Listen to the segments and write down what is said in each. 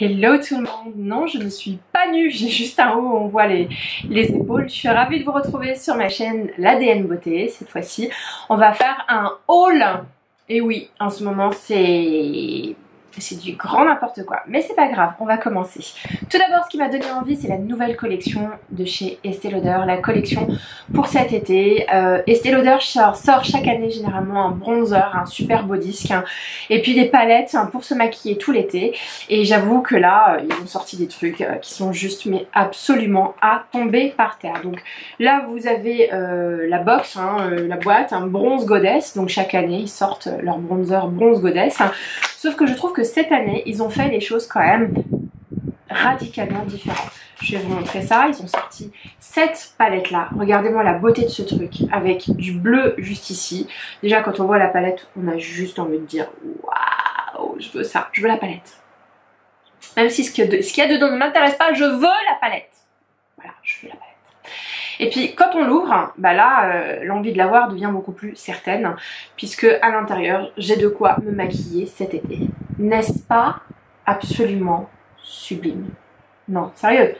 Hello tout le monde, non je ne suis pas nue, j'ai juste un haut où on voit les épaules. Je suis ravie de vous retrouver sur ma chaîne l'ADN Beauté. Cette fois-ci on va faire un haul. Et oui, en ce moment c'est du grand n'importe quoi, mais c'est pas grave, on va commencer. Tout d'abord, ce qui m'a donné envie, c'est la nouvelle collection de chez Estée Lauder, la collection pour cet été. Estée Lauder sort chaque année généralement un bronzer, un super beau disque, et puis des palettes pour se maquiller tout l'été. Et j'avoue que là, ils ont sorti des trucs qui sont juste mais absolument à tomber par terre. Donc là, vous avez la box, la boîte, un bronze goddess. Donc chaque année, ils sortent leur bronzer bronze goddess. Sauf que je trouve que cette année, ils ont fait des choses quand même radicalement différentes. Je vais vous montrer ça. Ils ont sorti cette palette-là. Regardez-moi la beauté de ce truc avec du bleu juste ici. Déjà, quand on voit la palette, on a juste envie de dire waouh, je veux ça, je veux la palette. Même si ce qu'il y a dedans ne m'intéresse pas, je veux la palette. Voilà, je veux la palette. Et puis quand on l'ouvre, bah là l'envie de l'avoir devient beaucoup plus certaine, puisque à l'intérieur j'ai de quoi me maquiller cet été. N'est-ce pas absolument sublime? Non, sérieux,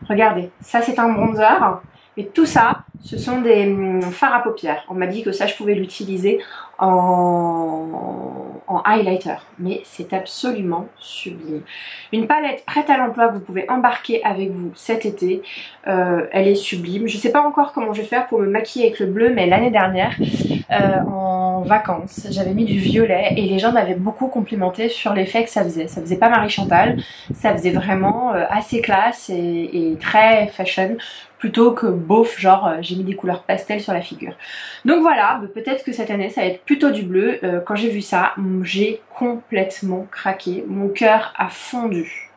regardez, ça c'est un bronzer, et tout ça ce sont des fards à paupières. On m'a dit que ça je pouvais l'utiliser en highlighter, mais c'est absolument sublime. Une palette prête à l'emploi que vous pouvez embarquer avec vous cet été. Elle est sublime. Je sais pas encore comment je vais faire pour me maquiller avec le bleu, mais l'année dernière en vacances j'avais mis du violet et les gens m'avaient beaucoup complimenté sur l'effet que ça faisait. Ça faisait pas Marie Chantal, ça faisait vraiment assez classe et très fashion, plutôt que beauf, genre j'ai mis des couleurs pastel sur la figure. Donc voilà, peut-être que cette année ça va être plutôt du bleu. Quand j'ai vu ça, j'ai complètement craqué, mon cœur a fondu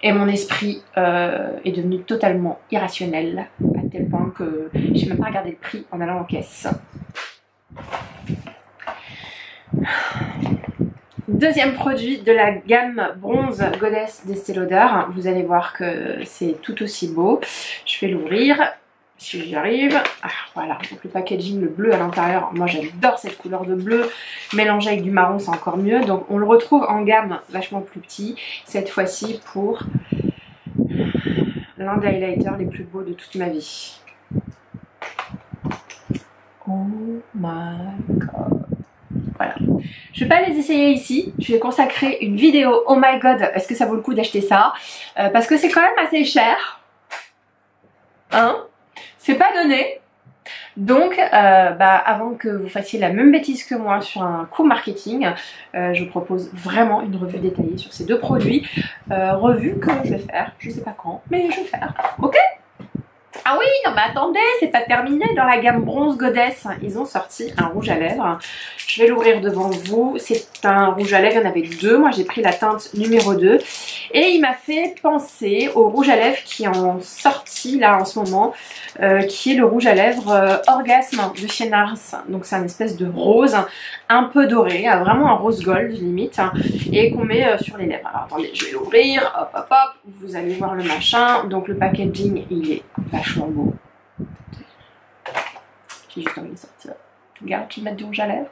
et mon esprit est devenu totalement irrationnel, à tel point que j'ai même pas regardé le prix en allant en caisse. Deuxième produit de la gamme bronze goddess d'Estée Lauder. Vous allez voir que c'est tout aussi beau. Je vais l'ouvrir si j'y arrive. Ah, voilà, donc le packaging, le bleu à l'intérieur. Moi j'adore cette couleur de bleu. Mélangé avec du marron c'est encore mieux. Donc on le retrouve en gamme vachement plus petit. Cette fois-ci pour l'un des highlighters les plus beaux de toute ma vie. Oh my god. Voilà. Je vais pas les essayer ici, je vais consacrer une vidéo oh my god, est-ce que ça vaut le coup d'acheter ça parce que c'est quand même assez cher. Hein? C'est pas donné. Donc avant que vous fassiez la même bêtise que moi sur un coup marketing, je vous propose vraiment une revue détaillée sur ces deux produits. Revue que je vais faire, je sais pas quand, mais je vais faire. Ok? Ah oui, non mais attendez, c'est pas terminé. Dans la gamme bronze goddess, ils ont sorti un rouge à lèvres. Je vais l'ouvrir devant vous. C'est un rouge à lèvres, il y en avait deux. Moi j'ai pris la teinte numéro 2. Et il m'a fait penser au rouge à lèvres qui est en sortie là en ce moment, qui est le rouge à lèvres Orgasme de chez Nars. Donc c'est une espèce de rose un peu doré, vraiment un rose gold limite, et qu'on met sur les lèvres. Alors attendez, je vais l'ouvrir, hop hop hop, vous allez voir le machin. Donc le packaging il est vachement beau. J'ai juste envie de sortir. Regarde, je vais mettre du rouge à lèvres.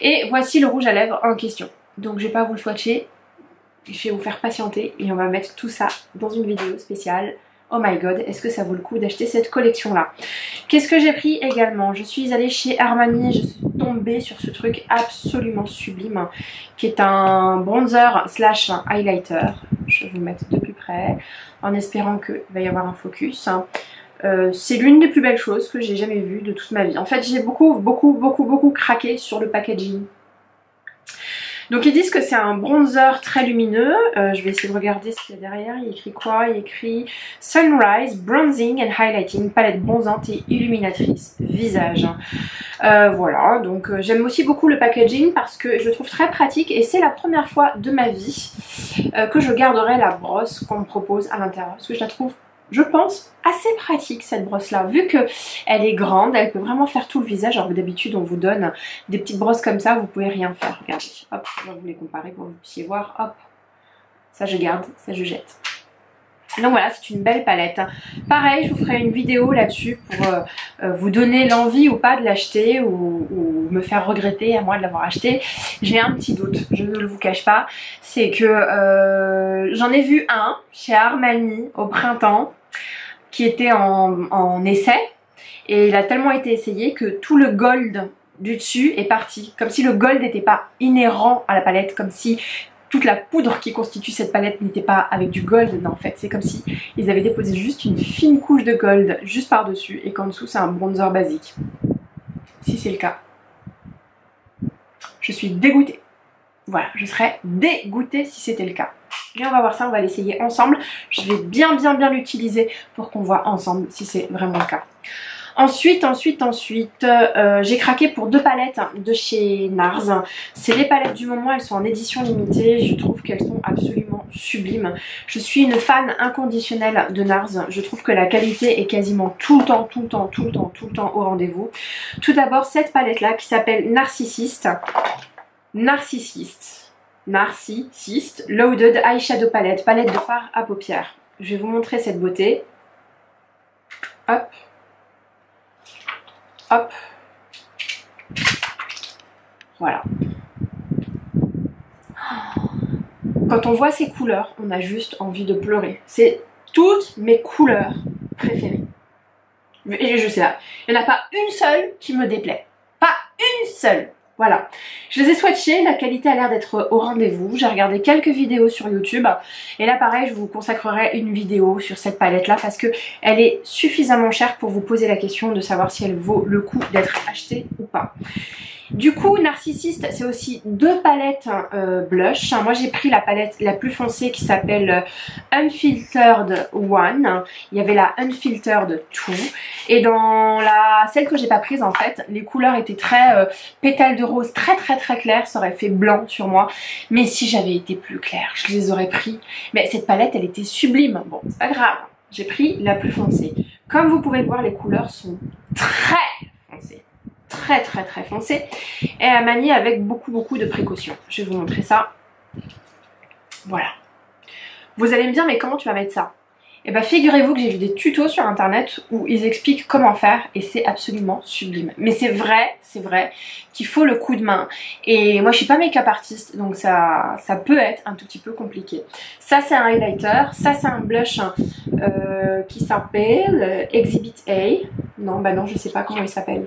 Et voici le rouge à lèvres en question. Donc je vais pas vous le swatcher, je vais vous faire patienter et on va mettre tout ça dans une vidéo spéciale. Oh my god, est-ce que ça vaut le coup d'acheter cette collection là? Qu'est-ce que j'ai pris également? Je suis allée chez Armani et je suis tombée sur ce truc absolument sublime qui est un bronzer slash highlighter. Je vais vous mettre de plus près en espérant qu'il va y avoir un focus. C'est l'une des plus belles choses que j'ai jamais vues de toute ma vie. En fait j'ai beaucoup craqué sur le packaging. Donc ils disent que c'est un bronzer très lumineux. Je vais essayer de regarder ce qu'il y a derrière. Il écrit quoi? Il écrit Sunrise Bronzing and Highlighting, palette bronzante et illuminatrice visage. Voilà, donc j'aime aussi beaucoup le packaging parce que je le trouve très pratique et c'est la première fois de ma vie que je garderai la brosse qu'on me propose à l'intérieur. Parce que je la trouve, je pense, assez pratique cette brosse là, vu que elle est grande, elle peut vraiment faire tout le visage, alors que d'habitude on vous donne des petites brosses comme ça, vous pouvez rien faire. Regardez, hop, on va vous les comparer pour que vous puissiez voir, hop, ça je garde, ça je jette. Donc voilà, c'est une belle palette. Pareil, je vous ferai une vidéo là-dessus pour vous donner l'envie ou pas de l'acheter ou me faire regretter à moi de l'avoir acheté. J'ai un petit doute, je ne vous cache pas, c'est que J'en ai vu un chez Armani au printemps qui était en essai et il a tellement été essayé que tout le gold du dessus est parti, comme si le gold n'était pas inhérent à la palette, comme si toute la poudre qui constitue cette palette n'était pas avec du gold. Non, en fait c'est comme si ils avaient déposé juste une fine couche de gold juste par dessus et qu'en dessous c'est un bronzer basique. Si c'est le cas, je suis dégoûtée. Voilà, je serais dégoûtée si c'était le cas. Et on va voir ça, on va l'essayer ensemble. Je vais bien l'utiliser pour qu'on voit ensemble si c'est vraiment le cas. Ensuite, j'ai craqué pour deux palettes de chez NARS. C'est les palettes du moment, elles sont en édition limitée. Je trouve qu'elles sont absolument sublimes. Je suis une fan inconditionnelle de NARS. Je trouve que la qualité est quasiment tout le temps au rendez-vous. Tout d'abord, cette palette-là qui s'appelle Narcissist Loaded Eyeshadow Palette, palette de fard à paupières. Je vais vous montrer cette beauté. Hop. Hop. Voilà. Quand on voit ces couleurs, on a juste envie de pleurer. C'est toutes mes couleurs préférées. Et je sais là, il n'y en a pas une seule qui me déplaît. Pas une seule. Voilà, je les ai swatchés, la qualité a l'air d'être au rendez-vous. J'ai regardé quelques vidéos sur YouTube et là pareil je vous consacrerai une vidéo sur cette palette là parce que elle est suffisamment chère pour vous poser la question de savoir si elle vaut le coup d'être achetée ou pas. Du coup, Narcissist, c'est aussi deux palettes blush. Moi, j'ai pris la palette la plus foncée qui s'appelle Unfiltered One. Il y avait la Unfiltered Two. Et dans celle que j'ai pas prise, en fait, les couleurs étaient très pétales de rose, très claires. Ça aurait fait blanc sur moi. Mais si j'avais été plus claire, je les aurais pris. Mais cette palette, elle était sublime. Bon, c'est pas grave. J'ai pris la plus foncée. Comme vous pouvez le voir, les couleurs sont très foncées. Très foncé et à manier avec beaucoup de précautions. Je vais vous montrer ça. Voilà. Vous allez me dire mais comment tu vas mettre ça? Et bien figurez-vous que j'ai vu des tutos sur internet où ils expliquent comment faire et c'est absolument sublime. Mais c'est vrai qu'il faut le coup de main. Et moi je suis pas make-up artiste donc ça peut être un tout petit peu compliqué. Ça c'est un highlighter, ça c'est un blush qui s'appelle Exhibit A. Non bah non je sais pas comment il s'appelle.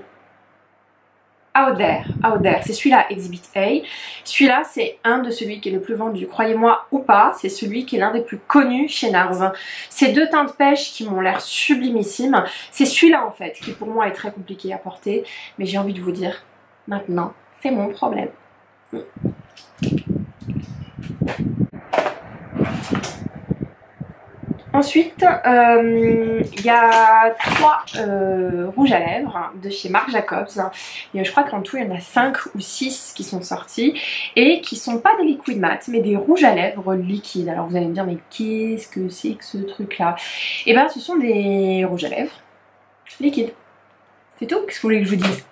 Out There, c'est celui-là, Exhibit A. Celui-là, c'est un de celui qui est le plus vendu, croyez-moi ou pas, c'est celui qui est l'un des plus connus chez NARS. Ces deux teintes pêche qui m'ont l'air sublimissimes, c'est celui-là en fait, qui pour moi est très compliqué à porter, mais j'ai envie de vous dire, maintenant, c'est mon problème. Ensuite, il y a trois rouges à lèvres de chez Marc Jacobs. Et je crois qu'en tout, il y en a 5 ou 6 qui sont sortis et qui sont pas des liquid matte, mais des rouges à lèvres liquides. Alors vous allez me dire, mais qu'est-ce que c'est que ce truc-là? Et bien, ce sont des rouges à lèvres liquides. C'est tout? Qu'est-ce que vous voulez que je vous dise?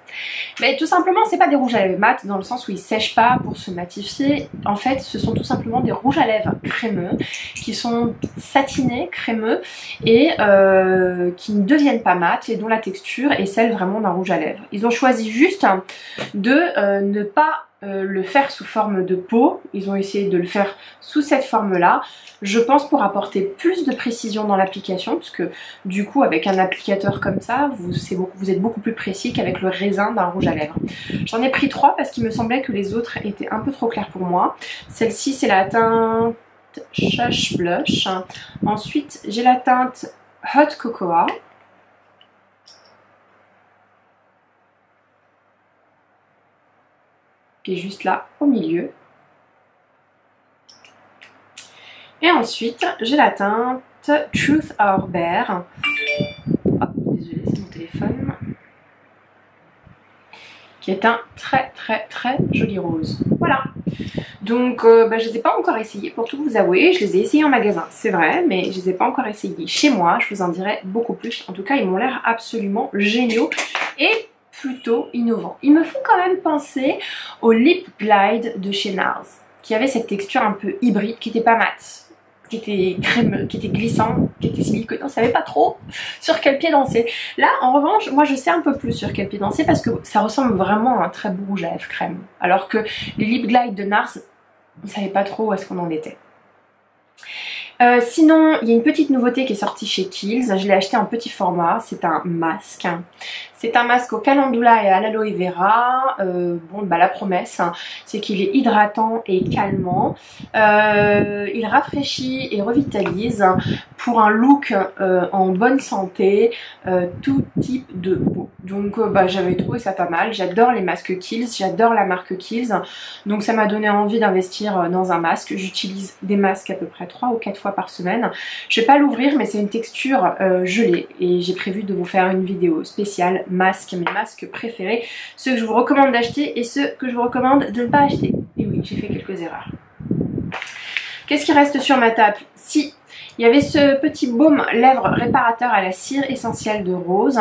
Mais tout simplement, c'est pas des rouges à lèvres mat dans le sens où ils sèchent pas pour se matifier. En fait, ce sont tout simplement des rouges à lèvres crémeux qui sont satinés, crémeux et qui ne deviennent pas mat et dont la texture est celle vraiment d'un rouge à lèvres. Ils ont choisi juste de ne pas le faire sous forme de peau. Ils ont essayé de le faire sous cette forme-là. Je pense pour apporter plus de précision dans l'application, parce que du coup avec un applicateur comme ça, vous êtes beaucoup plus précis qu'avec le raisin d'un rouge à lèvres. J'en ai pris 3 parce qu'il me semblait que les autres étaient un peu trop clairs pour moi. Celle-ci c'est la teinte Shush Blush. Ensuite j'ai la teinte Hot Cocoa. Qui est juste là au milieu. Et ensuite, j'ai la teinte Truth or Bear. Oh, désolée, c'est mon téléphone. Qui est un très joli rose. Voilà. Donc, je ne les ai pas encore essayés pour tout vous avouer. Je les ai essayés en magasin, c'est vrai, mais je ne les ai pas encore essayés chez moi. Je vous en dirai beaucoup plus. En tout cas, ils m'ont l'air absolument géniaux et plutôt innovants. Ils me font quand même penser au Lip Glide de chez NARS, qui avait cette texture un peu hybride, qui n'était pas mat, qui était crémeux, qui était glissant, qui était silicone. On ne savait pas trop sur quel pied danser. Là, en revanche, moi je sais un peu plus sur quel pied danser parce que ça ressemble vraiment à un très beau rouge à lèvres crème. Alors que les Lip Glide de NARS, on ne savait pas trop où est-ce qu'on en était. Sinon, il y a une petite nouveauté qui est sortie chez Kiehl's. Je l'ai acheté en petit format. C'est un masque. C'est un masque au calendula et à l'aloe vera. Bon, bah, la promesse, hein, c'est qu'il est hydratant et calmant. Il rafraîchit et revitalise pour un look en bonne santé, tout type de peau. Donc, bah, j'avais trouvé ça pas mal. J'adore les masques Kiehl's, j'adore la marque Kiehl's. Donc, ça m'a donné envie d'investir dans un masque. J'utilise des masques à peu près 3 ou 4 fois par semaine. Je vais pas l'ouvrir, mais c'est une texture gelée et j'ai prévu de vous faire une vidéo spéciale masques, mes masques préférés, ceux que je vous recommande d'acheter et ceux que je vous recommande de ne pas acheter. Et oui, j'ai fait quelques erreurs. Qu'est-ce qui reste sur ma table? Si, il y avait ce petit baume lèvres réparateur à la cire essentielle de rose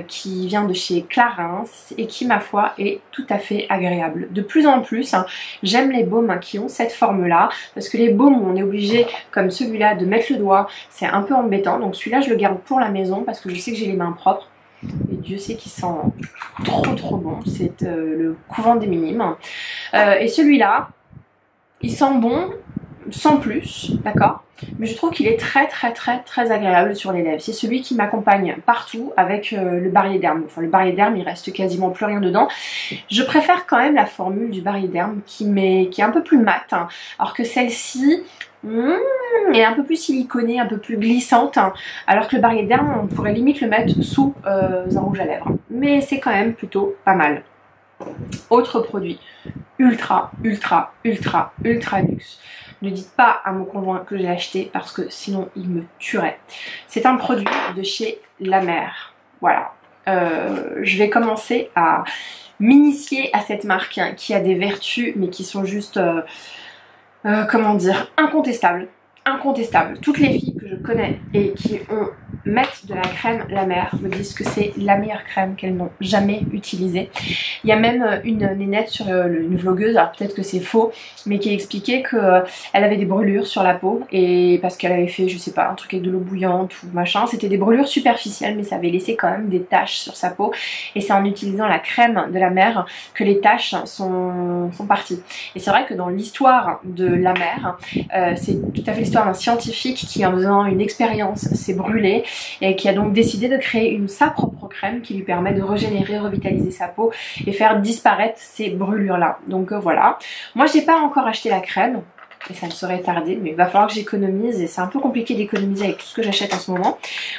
qui vient de chez Clarins et qui, ma foi, est tout à fait agréable. De plus en plus, hein, j'aime les baumes qui ont cette forme-là parce que les baumes où on est obligé, comme celui-là, de mettre le doigt, c'est un peu embêtant. Donc celui-là, je le garde pour la maison parce que je sais que j'ai les mains propres. Et Dieu sait qu'il sent trop bon. C'est le couvent des minimes. Et celui-là, il sent bon sans plus, d'accord, mais je trouve qu'il est très agréable sur les lèvres. C'est celui qui m'accompagne partout avec le Bariéderm. Enfin, le Bariéderm, il reste quasiment plus rien dedans. Je préfère quand même la formule du Bariéderm qui est un peu plus mate, hein, alors que celle-ci est un peu plus siliconée, un peu plus glissante, hein, alors que le Bariéderm, on pourrait limite le mettre sous un rouge à lèvres. Mais c'est quand même plutôt pas mal. Autre produit, ultra luxe. Ne dites pas à mon conjoint que j'ai acheté parce que sinon il me tuerait. C'est un produit de chez La Mer. Voilà. Je vais commencer à m'initier à cette marque hein, qui a des vertus mais qui sont juste, comment dire, incontestables. Incontestable. Toutes les filles que je connais et qui mettent de la crème La Mer me disent que c'est la meilleure crème qu'elles n'ont jamais utilisée. Il y a même une nénette sur une vlogueuse, alors peut-être que c'est faux, mais qui expliquait qu'elle avait des brûlures sur la peau et parce qu'elle avait fait, je sais pas, un truc avec de l'eau bouillante ou machin. C'était des brûlures superficielles mais ça avait laissé quand même des taches sur sa peau et c'est en utilisant la crème de La Mer que les taches sont parties. Et c'est vrai que dans l'histoire de La Mer, c'est tout à fait l'histoire d'un scientifique qui, en faisant une expérience, s'est brûlé et qui a donc décidé de créer sa propre crème qui lui permet de régénérer, revitaliser sa peau et faire disparaître ces brûlures là. Donc voilà. Moi j'ai pas encore acheté la crème et ça ne saurait tarder, mais il va falloir que j'économise et c'est un peu compliqué d'économiser avec tout ce que j'achète en ce moment.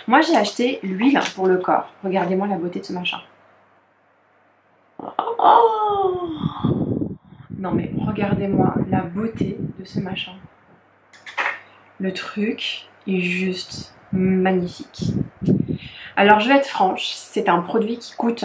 Moi j'ai acheté l'huile pour le corps. Regardez-moi la beauté de ce machin. Oh non mais regardez-moi la beauté de ce machin. Le truc est juste magnifique. Alors je vais être franche, c'est un produit qui coûte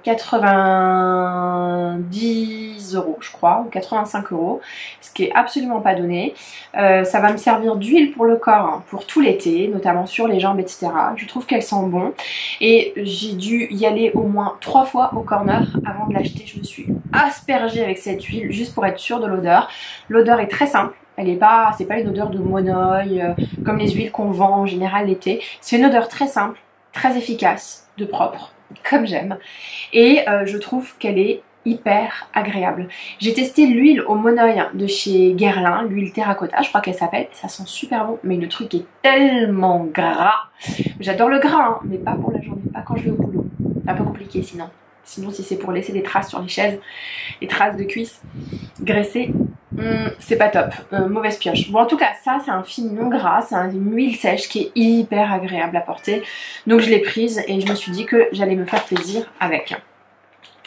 90 € je crois, ou 85 €, ce qui est absolument pas donné. Ça va me servir d'huile pour le corps, hein, pour tout l'été, notamment sur les jambes, etc. Je trouve qu'elle sent bon et j'ai dû y aller au moins 3 fois au corner avant de l'acheter. Je me suis aspergée avec cette huile juste pour être sûre de l'odeur. L'odeur est très simple. C'est pas une odeur de monoï comme les huiles qu'on vend en général l'été. C'est une odeur très simple, très efficace, de propre, comme j'aime. Et je trouve qu'elle est hyper agréable. J'ai testé l'huile au monoï de chez Guerlain, l'huile terracotta, je crois qu'elle s'appelle. Ça sent super bon, mais le truc est tellement gras. J'adore le gras, hein, mais pas pour la journée, pas quand je vais au boulot. C'est un peu compliqué sinon. Sinon, si c'est pour laisser des traces sur les chaises, des traces de cuisses graissées, c'est pas top, mauvaise pioche. Bon en tout cas ça c'est un fil non gras, c'est une huile sèche qui est hyper agréable à porter. Donc je l'ai prise et je me suis dit que j'allais me faire plaisir avec.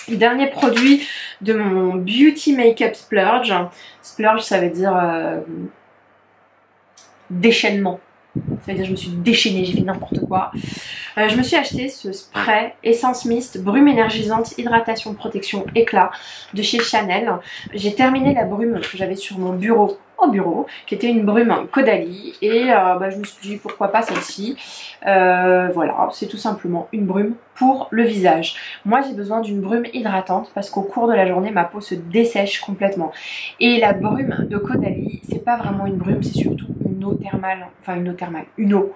Dernier produit de mon Beauty Makeup Splurge. Splurge ça veut dire déchaînement. Ça veut dire que je me suis déchaînée, j'ai fait n'importe quoi. Je me suis acheté ce spray Essence Mist Brume énergisante hydratation protection éclat de chez Chanel. J'ai terminé la brume que j'avais sur mon bureau qui était une brume Caudalie et je me suis dit pourquoi pas celle-ci. Voilà, c'est tout simplement une brume pour le visage. Moi j'ai besoin d'une brume hydratante parce qu'au cours de la journée ma peau se dessèche complètement et la brume de Caudalie c'est pas vraiment une brume, c'est surtout une eau thermale, une eau.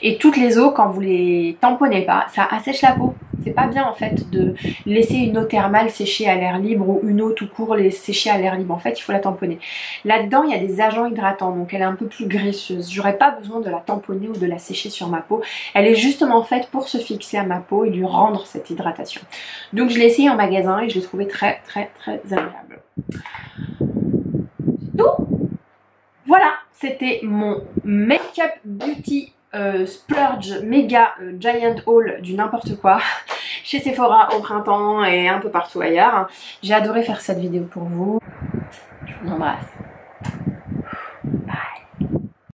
Et toutes les eaux quand vous les tamponnez pas, ça assèche la peau, C'est pas bien en fait de laisser une eau thermale sécher à l'air libre ou une eau tout court les sécher à l'air libre. En fait, il faut la tamponner. Là-dedans, il y a des agents hydratants, donc elle est un peu plus graisseuse. J'aurais pas besoin de la tamponner ou de la sécher sur ma peau. Elle est justement faite pour se fixer à ma peau et lui rendre cette hydratation. Donc je l'ai essayé en magasin et je l'ai trouvé très agréable. Donc voilà, c'était mon Make-up Beauty Splurge Mega Giant Haul du n'importe quoi chez Sephora au printemps et un peu partout ailleurs. J'ai adoré faire cette vidéo pour vous. Je vous embrasse.